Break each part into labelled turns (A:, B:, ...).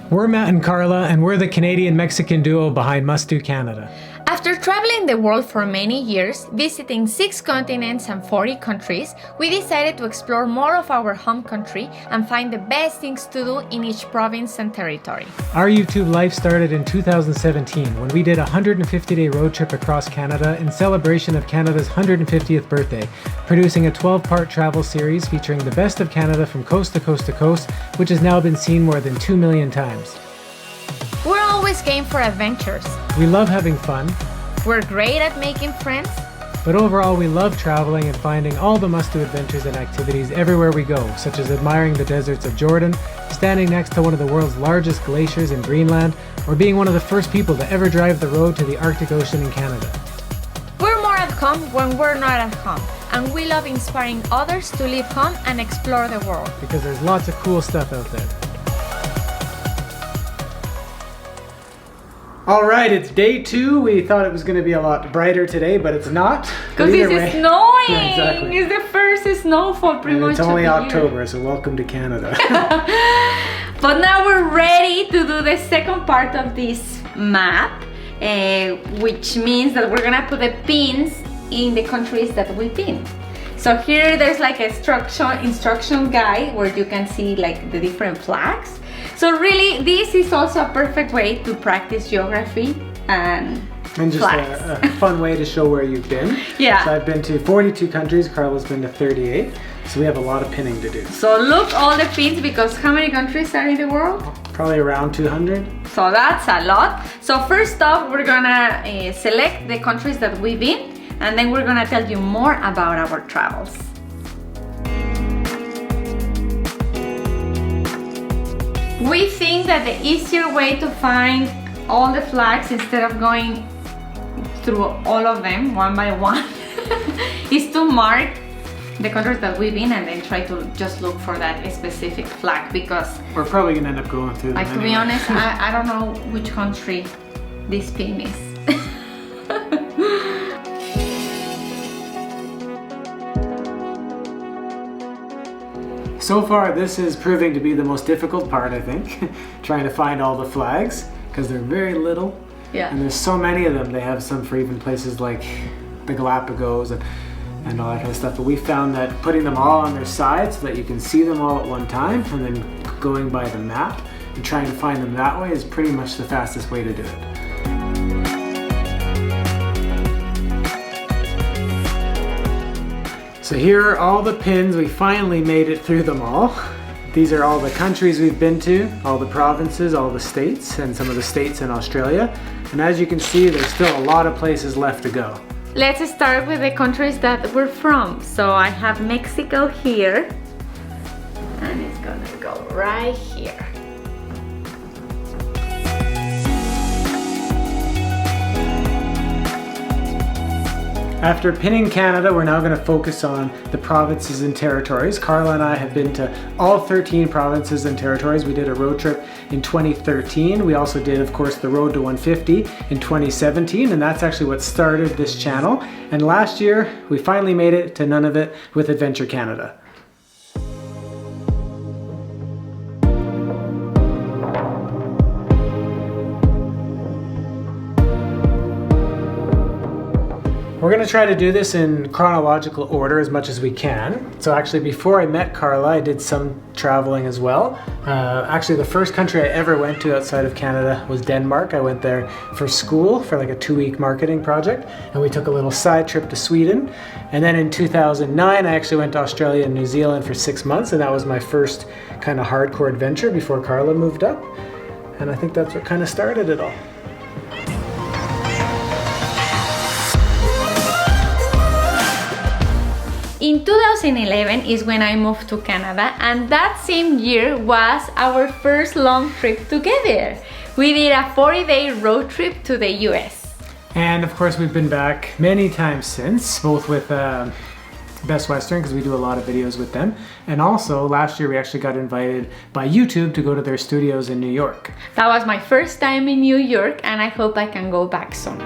A: We're Matt and Carla, and we're the Canadian-Mexican duo behind Must Do Canada.
B: After traveling the world for many years, visiting 6 continents and 40 countries, we decided to explore more of our home country and find the best things to do in each province and territory.
A: Our YouTube life started in 2017 when we did a 150-day road trip across Canada in celebration of Canada's 150th birthday, producing a 12-part travel series featuring the best of Canada from coast to coast to coast, which has now been seen more than 2 million times.
B: We're always game for adventures.
A: We love having fun.
B: We're great at making friends.
A: But overall, we love traveling and finding all the must-do adventures and activities everywhere we go, such as admiring the deserts of Jordan, standing next to one of the world's largest glaciers in Greenland, or being one of the first people to ever drive the road to the Arctic Ocean in Canada.
B: We're more at home when we're not at home, and we love inspiring others to leave home and explore the world.
A: Because there's lots of cool stuff out there. All right, it's day 2. We thought it was going to be a lot brighter today, but it's not.
B: Because it's snowing.
A: Yeah, exactly.
B: It's the first snowfall pretty much.
A: It's only
B: of the
A: October,
B: year.
A: so welcome to Canada.
B: But now we're ready to do the second part of this map, which means that we're gonna put the pins in the countries that we've been. So here there's like a instruction guide where you can see like the different flags. So really, this is also a perfect way to practice geography and
A: just a fun way to show where you've been.
B: Yeah.
A: So I've been to 42 countries, Carla's been to 38, so we have a lot of pinning to do.
B: So look all the pins, because how many countries are in the world?
A: Probably around 200.
B: So that's a lot. So first off, we're gonna select the countries that we've been, and then we're gonna tell you more about our travels. We think that the easier way to find all the flags instead of going through all of them one by one is to mark the countries that we've been and then try to just look for that specific flag, because
A: we're probably gonna end up going through them
B: like to be honest, I don't know which country this pin is.
A: So far, this is proving to be the most difficult part, I think, trying to find all the flags, because they're very little.
B: Yeah.
A: And there's so many of them. They have some for even places like the Galapagos and all that kind of stuff. But we found that putting them all on their side so that you can see them all at one time, and then going by the map and trying to find them that way is pretty much the fastest way to do it. So here are all the pins. We finally made it through them all. These are all the countries we've been to, all the provinces, all the states, and some of the states in Australia. And as you can see, there's still a lot of places left to go.
B: Let's start with the countries that we're from. So I have Mexico here, and it's gonna go right here.
A: After pinning Canada, we're now going to focus on the provinces and territories. Carla and I have been to all 13 provinces and territories. We did a road trip in 2013. We also did, of course, the Road to 150 in 2017, and that's actually what started this channel. And last year, we finally made it to Nunavut with Adventure Canada. We're going to try to do this in chronological order as much as we can. So actually, before I met Carla, I did some traveling as well. Actually, the first country I ever went to outside of Canada was Denmark. I went there for school for like a 2-week marketing project, and we took a little side trip to Sweden. And then in 2009, I actually went to Australia and New Zealand for 6 months, and that was my first kind of hardcore adventure before Carla moved up. And I think that's what kind of started it all.
B: In 2011 is when I moved to Canada, and that same year was our first long trip together. We did a 40-day road trip to the US.
A: And of course, we've been back many times since, both with Best Western, because we do a lot of videos with them. And also, last year we actually got invited by YouTube to go to their studios in New York.
B: That was my first time in New York, and I hope I can go back soon.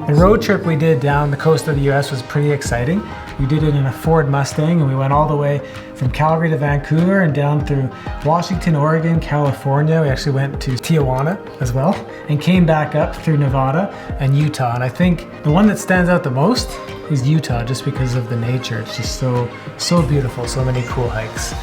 A: The road trip we did down the coast of the US was pretty exciting. We did it in a Ford Mustang, and we went all the way from Calgary to Vancouver and down through Washington, Oregon, California. We actually went to Tijuana as well and came back up through Nevada and Utah. And I think the one that stands out the most is Utah, just because of the nature. It's just so beautiful, so many cool hikes.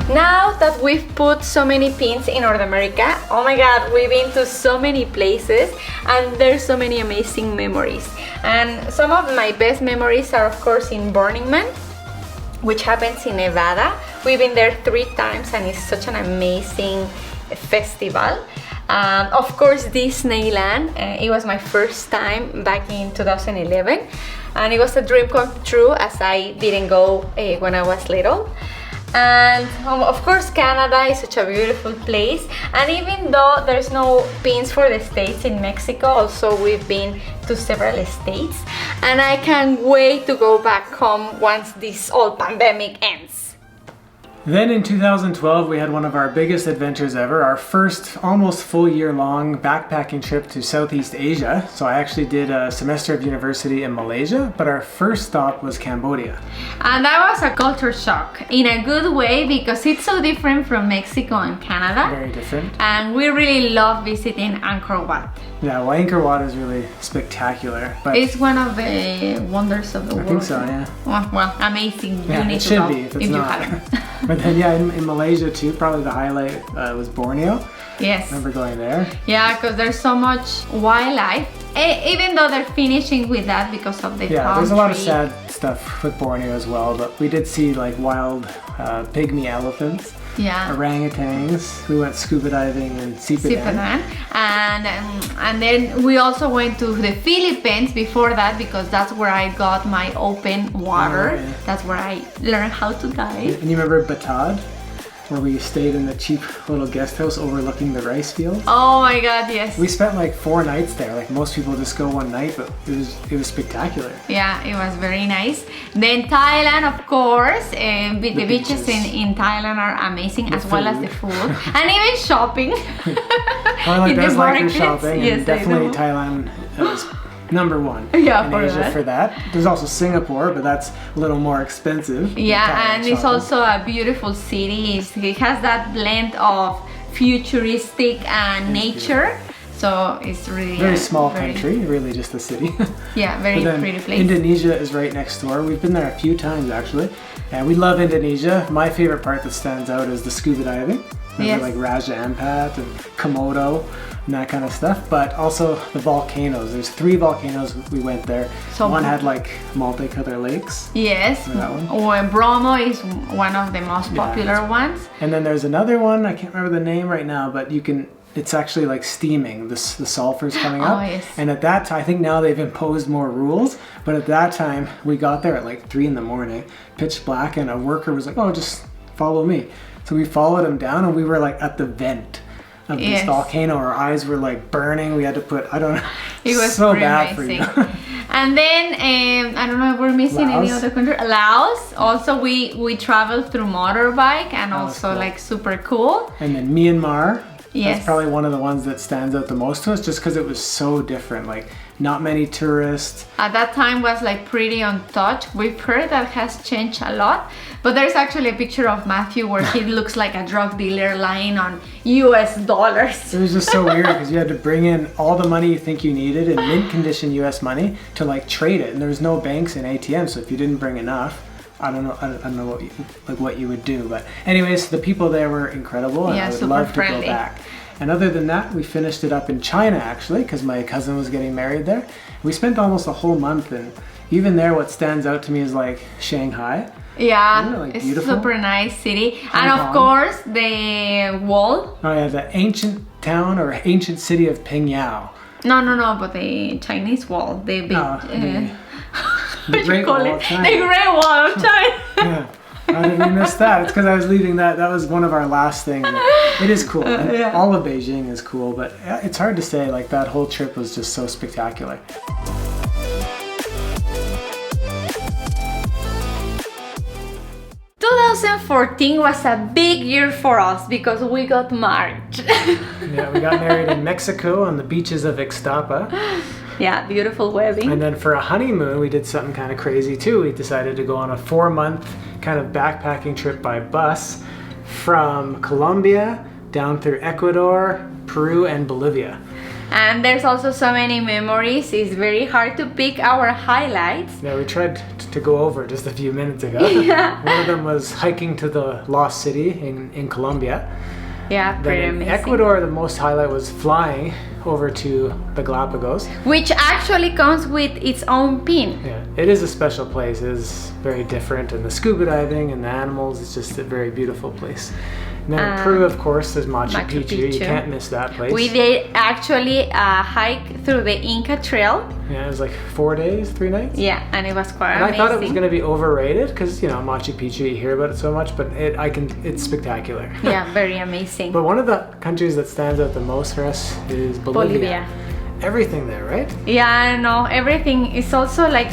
B: Now that we've put so many pins in North America, oh my god, we've been to so many places and there's so many amazing memories. And some of my best memories are of course in Burning Man, which happens in Nevada. We've been there 3 times and it's such an amazing festival. Of course, Disneyland, it was my first time back in 2011 and it was a dream come true as I didn't go when I was little. And of course Canada is such a beautiful place, and even though there's no pins for the states in Mexico, also we've been to several states and I can't wait to go back home once this old pandemic ends.
A: Then in 2012, we had one of our biggest adventures ever, our first almost full year-long backpacking trip to Southeast Asia. So I actually did a semester of university in Malaysia, but our first stop was Cambodia.
B: And that was a culture shock in a good way because it's so different from Mexico and Canada.
A: Very different.
B: And we really love visiting Angkor Wat.
A: Yeah, well, Angkor Wat is really spectacular. But
B: it's one of the wonders of the world.
A: I think so, yeah.
B: Well, amazing.
A: Yeah,
B: you need
A: it
B: to
A: should
B: go
A: be if it's
B: if
A: not.
B: You haven't.
A: But then, yeah, in Malaysia too, probably the highlight was Borneo.
B: Yes.
A: I remember going there.
B: Yeah, because there's so much wildlife. Even though they're finishing with that because of the
A: yeah, there's a lot of sad stuff with Borneo as well, but we did see like wild pygmy elephants.
B: Yeah.
A: Orangutans. We went scuba diving in Sipadan.
B: And then we also went to the Philippines before that because that's where I got my open water.
A: Oh, yeah.
B: That's where I learned how to dive.
A: And you remember Batad, where we stayed in the cheap little guest house overlooking the rice fields?
B: Oh my god, yes.
A: We spent like 4 nights there. Like most people just go one night, but it was spectacular.
B: Yeah, it was very nice. Then Thailand, of course. The beaches in Thailand are amazing, as well as the food. And even shopping.
A: Well, like there's like your
B: markets.
A: shopping,
B: Yes,
A: and definitely Thailand is number 1
B: yeah,
A: in
B: for
A: Asia
B: that.
A: for that. There's also Singapore, but that's a little more expensive.
B: Yeah, and it's
A: shopping.
B: also a beautiful city. It has that blend of futuristic and nature. So it's really
A: very small country, really just a city.
B: Yeah, very pretty place.
A: Indonesia is right next door. We've been there a few times actually, and we love Indonesia. My favorite part that stands out is the scuba diving.
B: Yes.
A: Like Raja Ampat and Komodo and that kind of stuff, but also the volcanoes. There's 3 volcanoes we went there.
B: So
A: one had like multicolored lakes.
B: Yes,
A: That one?
B: Bromo is one of the most popular ones.
A: And then there's another one, I can't remember the name right now, but it's actually like steaming, the sulfur's coming up.
B: Oh, yes.
A: And at that time, I think now they've imposed more rules, but at that time, we got there at like 3 in the morning, pitch black, and a worker was like, oh, just follow me. So we followed him down and we were like at the vent of this volcano. Our eyes were like burning. We had to put, I don't know,
B: it was
A: so
B: pretty
A: bad
B: amazing.
A: for you.
B: And then, I don't know if we're missing any other country. Laos, also we traveled through motorbike and also
A: cool.
B: like super cool.
A: And then Myanmar.
B: Yes.
A: That's probably one of the ones that stands out the most to us just because it was so different. Like not many tourists.
B: At that time was like pretty untouched. We've heard that has changed a lot, but there's actually a picture of Matthew where he looks like a drug dealer lying on US dollars.
A: It was just so weird because you had to bring in all the money you think you needed in mint condition US money to like trade it, and there was no banks and ATMs, so if you didn't bring enough, I don't know what you would do. But anyways, the people there were incredible, and I would love to go back. And other than that, we finished it up in China actually, because my cousin was getting married there. We spent almost a whole month, and even there, what stands out to me is like Shanghai.
B: Yeah,
A: like
B: it's
A: beautiful.
B: super nice city. And of course, the wall.
A: Oh yeah, the ancient town or ancient city of Pingyao.
B: No, but the Chinese wall, the big.
A: The Great Wall of China.
B: The Great Wall of China.
A: Yeah. How did we miss that? It's because I was leaving that. That was one of our last things. It is cool. And all of Beijing is cool, but it's hard to say. Like that whole trip was just so spectacular.
B: To 2014 was a big year for us because we got married.
A: Yeah, we got married in Mexico on the beaches of Ixtapa.
B: Yeah, beautiful wedding.
A: And then for a honeymoon, we did something kind of crazy too. We decided to go on a 4-month kind of backpacking trip by bus from Colombia down through Ecuador, Peru, and Bolivia.
B: And there's also so many memories. It's very hard to pick our highlights.
A: Yeah, we tried to go over just a few minutes ago.
B: Yeah.
A: One of them was hiking to the Lost City in Colombia.
B: Yeah, pretty
A: Then in
B: amazing.
A: Ecuador, the most highlight was flying over to the Galapagos.
B: Which actually comes with its own pin.
A: Yeah, it is a special place. It is very different, and the scuba diving and the animals, it's just a very beautiful place. And then in Peru, of course, there's Machu Picchu. You can't miss that place.
B: We did actually hike through the Inca Trail.
A: Yeah, it was like 4 days, 3 nights.
B: Yeah, and it was quite
A: And
B: amazing.
A: I thought it was going to be overrated because, you know, Machu Picchu, you hear about it so much, but it's spectacular.
B: Yeah, very amazing.
A: But one of the countries that stands out the most for us is Bolivia. Everything there, right?
B: Yeah, I know. Everything is also like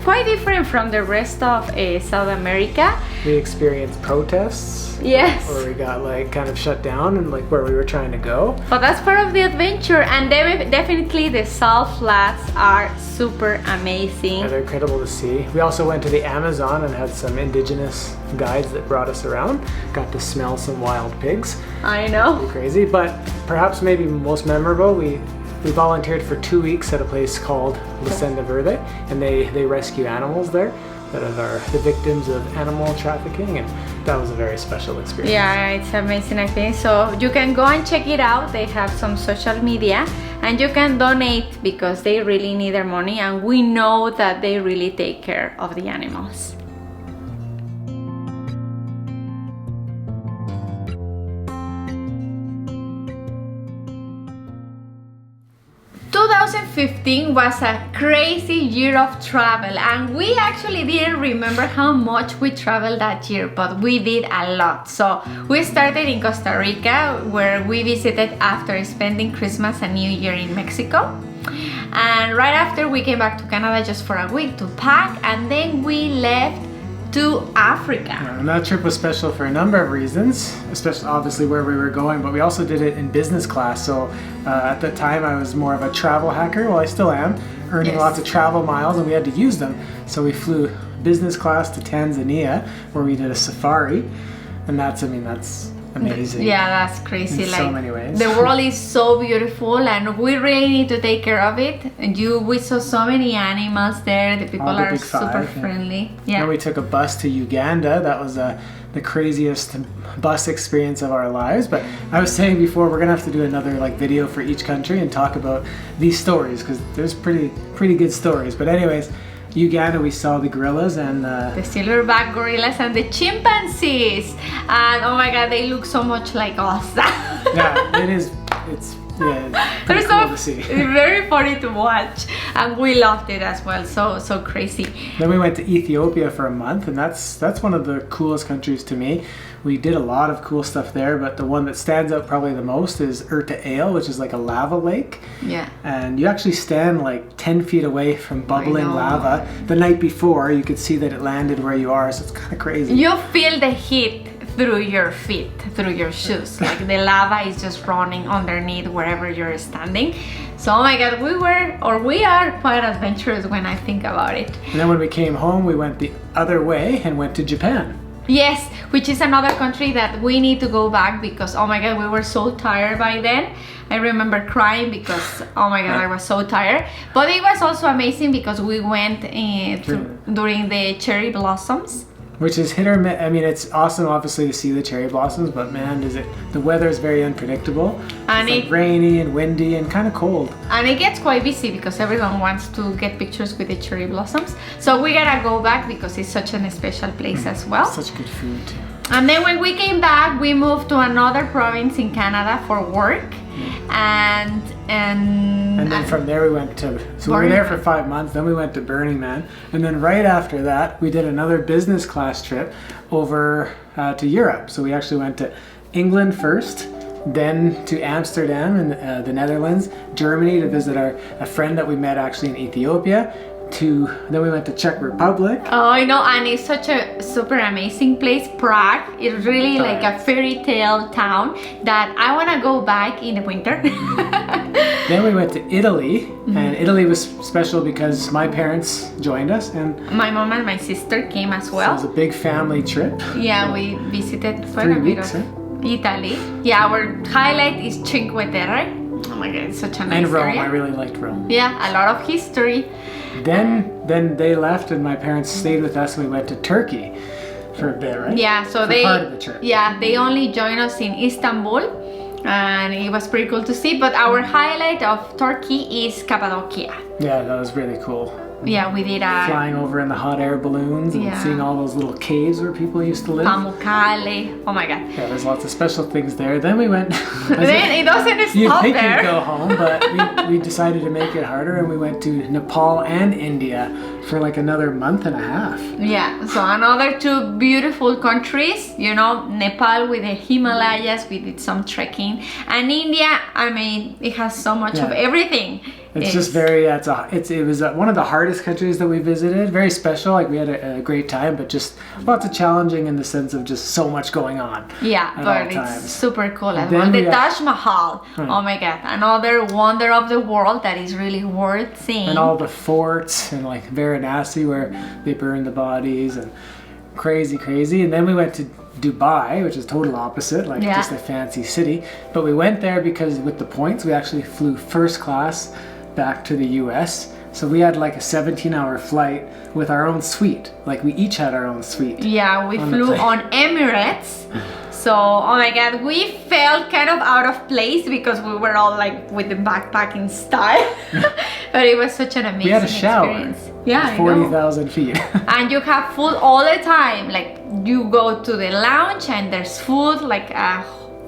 B: quite different from the rest of South America.
A: We experienced protests.
B: Yes.
A: Where we got like kind of shut down and like where we were trying to go.
B: But that's part of the adventure, and definitely the salt flats are super amazing.
A: And they're incredible to see. We also went to the Amazon and had some indigenous guides that brought us around. Got to smell some wild pigs.
B: I know.
A: Crazy, but perhaps maybe most memorable, we volunteered for 2 weeks at a place called La Senda Verde, and they rescue animals there that are the victims of animal trafficking, and that was a very special experience.
B: Yeah, it's amazing, I think. So you can go and check it out. They have some social media, and you can donate because they really need their money, and we know that they really take care of the animals. 2015 was a crazy year of travel, and we actually didn't remember how much we traveled that year, but we did a lot. So we started in Costa Rica, where we visited after spending Christmas and New Year in Mexico. And right after, we came back to Canada just for a week to pack, and then we left to Africa.
A: And that trip was special for a number of reasons, especially obviously where we were going, but we also did it in business class. So at the time I was more of a travel hacker, well I still am, earning lots of travel miles, and we had to use them. So we flew business class to Tanzania, where we did a safari, and that's amazing.
B: Yeah, that's crazy.
A: In
B: like,
A: so many ways.
B: The world is so beautiful, and we really need to take care of it. And we saw so many animals there. The people are super friendly. Yeah.
A: And we took a bus to Uganda. That was the craziest bus experience of our lives. But I was saying before, we're gonna have to do another video for each country and talk about these stories, because there's pretty good stories. But anyways, Uganda, we saw the gorillas and
B: the silverback gorillas and the chimpanzees, and oh my god, they look so much like us.
A: Yeah, it is. It's pretty cool to see.
B: Very funny to watch, and we loved it as well. So crazy.
A: Then we went to Ethiopia for a month, and that's one of the coolest countries to me. We did a lot of cool stuff there, but the one that stands out probably the most is Erta Ale, which is like a lava lake.
B: Yeah.
A: And you actually stand like 10 feet away from bubbling lava. The night before, you could see that it landed where you are, so it's kind of crazy.
B: You feel the heat through your feet, through your shoes. Like the lava is just running underneath wherever you're standing. So oh my god, we are quite adventurous when I think about it.
A: And then when we came home, we went the other way and went to Japan.
B: Yes, which is another country that we need to go back, because oh my god, we were so tired by then. I remember crying because oh my god, I was so tired. But it was also amazing because we went during the cherry blossoms.
A: Which is hit or miss. I mean, it's awesome obviously to see the cherry blossoms, but man, the weather is very unpredictable. And it's like rainy and windy and kind of cold.
B: And it gets quite busy because everyone wants to get pictures with the cherry blossoms. So we gotta go back because it's such a special place as well.
A: Such good food too.
B: And then when we came back, we moved to another province in Canada for work. And
A: then from there we went to, so we were there for 5 months, then we went to Burning Man, and then right after that we did another business class trip over to Europe. So we actually went to England first, then to Amsterdam in the Netherlands, Germany to visit a friend that we met actually in Ethiopia, then we went to Czech Republic.
B: Oh, I know, and it's such a super amazing place. Prague is really like a fairy tale town that I want to go back in the winter.
A: Then we went to Italy, and Italy was special because my parents joined us, and
B: my mom and my sister came as
A: so
B: well.
A: it was a big family trip.
B: Yeah, we visited quite
A: 3
B: a bit
A: weeks,
B: of Italy. Yeah, our highlight is Cinque Terre. Oh my god, it's such a nice
A: And Rome,
B: area.
A: I really liked Rome.
B: Yeah, a lot of history.
A: Then they left, and my parents stayed with us, and we went to Turkey for a bit, right?
B: Yeah, so
A: for
B: they
A: part of the trip.
B: Yeah, they only joined us in Istanbul, and it was pretty cool to see. But our highlight of Turkey is Cappadocia.
A: Yeah, that was really cool.
B: Yeah, we did a
A: Flying over in the hot air balloons and
B: Yeah.
A: seeing all those little caves where people used to live.
B: Pamukkale. Oh my god.
A: Yeah, there's lots of special things there. Then we went.
B: Then it doesn't
A: You'd
B: stop
A: think
B: there.
A: you'd go home, but we decided to make it harder, and we went to Nepal and India for like another month and a half.
B: Yeah, so another two beautiful countries, you know, Nepal with the Himalayas, we did some trekking, and India, I mean, it has so much of
A: Yeah.
B: everything.
A: It's just very, it was one of the hardest countries that we visited. Very special, like we had a great time, but just lots of challenging in the sense of just so much going on.
B: Yeah,
A: at
B: but
A: all
B: it's
A: times.
B: super cool as
A: Then
B: well. The
A: we
B: Taj Mahal, oh my god, another wonder of the world that is really worth seeing.
A: And all the forts and like Varanasi where they burn the bodies and crazy. And then we went to Dubai, which is total opposite, like
B: Yeah.
A: just a fancy city. But we went there because with the points, we actually flew first class back to the US. So we had like a 17-hour flight with our own suite. Like we each had our own suite.
B: Yeah, we
A: on the
B: flew
A: plane.
B: on Emirates. So, oh my god, we felt kind of out of place because we were all like with the backpacking style. But it was such an amazing
A: We had a shower.
B: experience. Yeah, I know.
A: 40,000 feet.
B: And you have food all the time. Like you go to the lounge and there's food, like a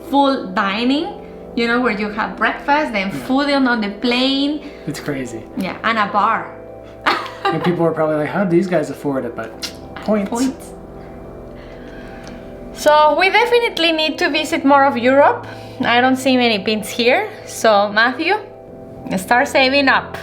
B: full dining, you know, where you have breakfast, then food on the plane.
A: It's crazy.
B: Yeah, and a bar.
A: And people were probably like, how do these guys afford it? But points.
B: So we definitely need to visit more of Europe. I don't see many pins here. So Matthew, start saving up.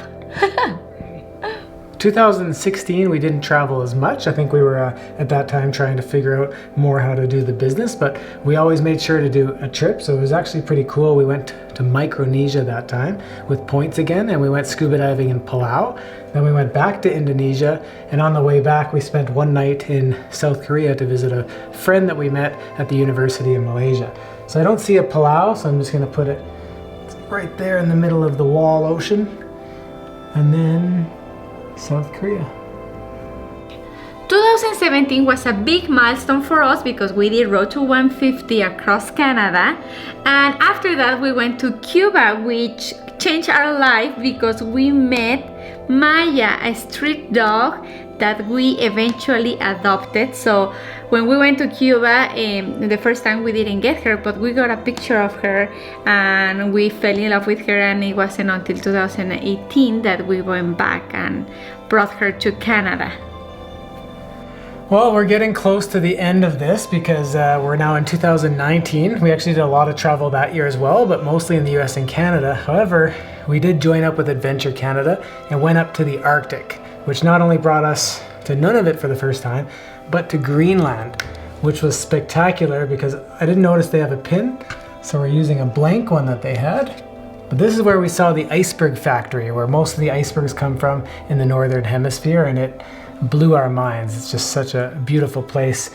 A: 2016, we didn't travel as much. I think we were at that time trying to figure out more how to do the business, but we always made sure to do a trip. So it was actually pretty cool. We went to Micronesia that time with points again, and we went scuba diving in Palau. Then we went back to Indonesia, and on the way back, we spent one night in South Korea to visit a friend that we met at the university in Malaysia. So I don't see a Palau, so I'm just gonna put it right there in the middle of the wall ocean. And then South Korea.
B: 2017 was a big milestone for us because we did Road to 150 across Canada, and after that we went to Cuba, which changed our life because we met Maya, a street dog that we eventually adopted. So when we went to Cuba, the first time we didn't get her, but we got a picture of her and we fell in love with her, and it wasn't until 2018 that we went back and brought her to Canada.
A: Well, we're getting close to the end of this because we're now in 2019. We actually did a lot of travel that year as well, but mostly in the US and Canada. However, we did join up with Adventure Canada and went up to the Arctic, which not only brought us to Nunavut for the first time, but to Greenland, which was spectacular because I didn't notice they have a pin, so we're using a blank one that they had. But this is where we saw the iceberg factory, where most of the icebergs come from in the northern hemisphere, and it blew our minds. It's just such a beautiful place.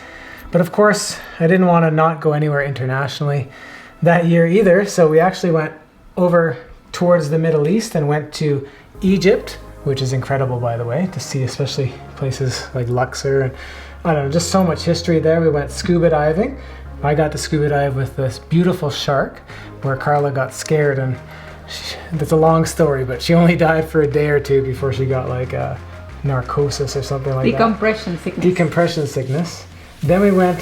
A: But of course, I didn't want to not go anywhere internationally that year either, so we actually went over towards the Middle East and went to Egypt, which is incredible, by the way, to see, especially places like Luxor, and I don't know, just so much history there. We went scuba diving. I got to scuba dive with this beautiful shark where Carla got scared, and it's a long story, but she only died for a day or two before she got like narcosis or something like
B: Decompression
A: that.
B: sickness.
A: Decompression sickness. Then we went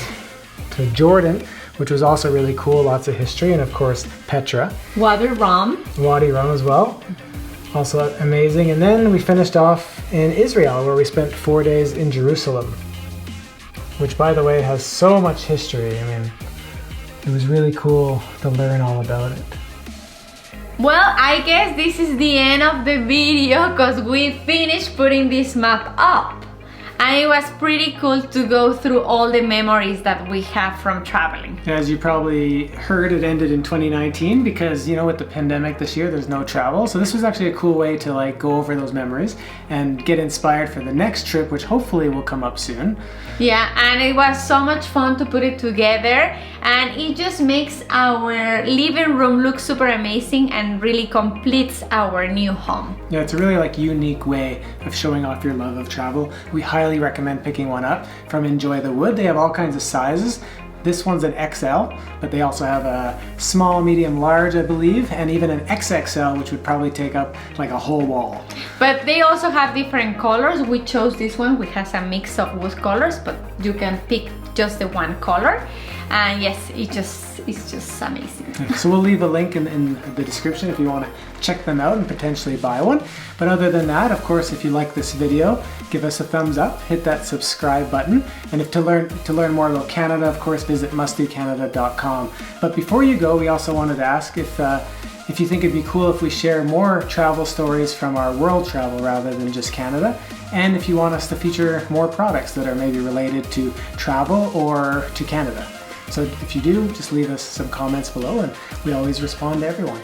A: to Jordan, which was also really cool, lots of history, and of course Petra.
B: Wadi Rum.
A: Wadi Rum as well, also amazing. And then we finished off in Israel, where we spent 4 days in Jerusalem, which by the way has so much history. I mean, it was really cool to learn all about it.
B: Well, I guess this is the end of the video because we finished putting this map up. And it was pretty cool to go through all the memories that we have from traveling.
A: As you probably heard, it ended in 2019 because, you know, with the pandemic this year, there's no travel. So this was actually a cool way to like go over those memories and get inspired for the next trip, which hopefully will come up soon.
B: Yeah, and it was so much fun to put it together, and it just makes our living room look super amazing and really completes our new home.
A: Yeah, it's a really like unique way of showing off your love of travel. We highly recommend picking one up from Enjoy the Wood. They have all kinds of sizes. This one's an XL, but they also have a small, medium, large, I believe, and even an XXL, which would probably take up like a whole wall.
B: But they also have different colors. We chose this one, which has a mix of wood colors, but you can pick just the one color. And yes, it's just amazing.
A: So we'll leave a link in the description if you want to check them out and potentially buy one. But other than that, of course, if you like this video, give us a thumbs up, hit that subscribe button. And if to learn more about Canada, of course, visit mustdocanada.com. But before you go, we also wanted to ask if you think it'd be cool if we share more travel stories from our world travel rather than just Canada, and if you want us to feature more products that are maybe related to travel or to Canada. So if you do, just leave us some comments below and we always respond to everyone.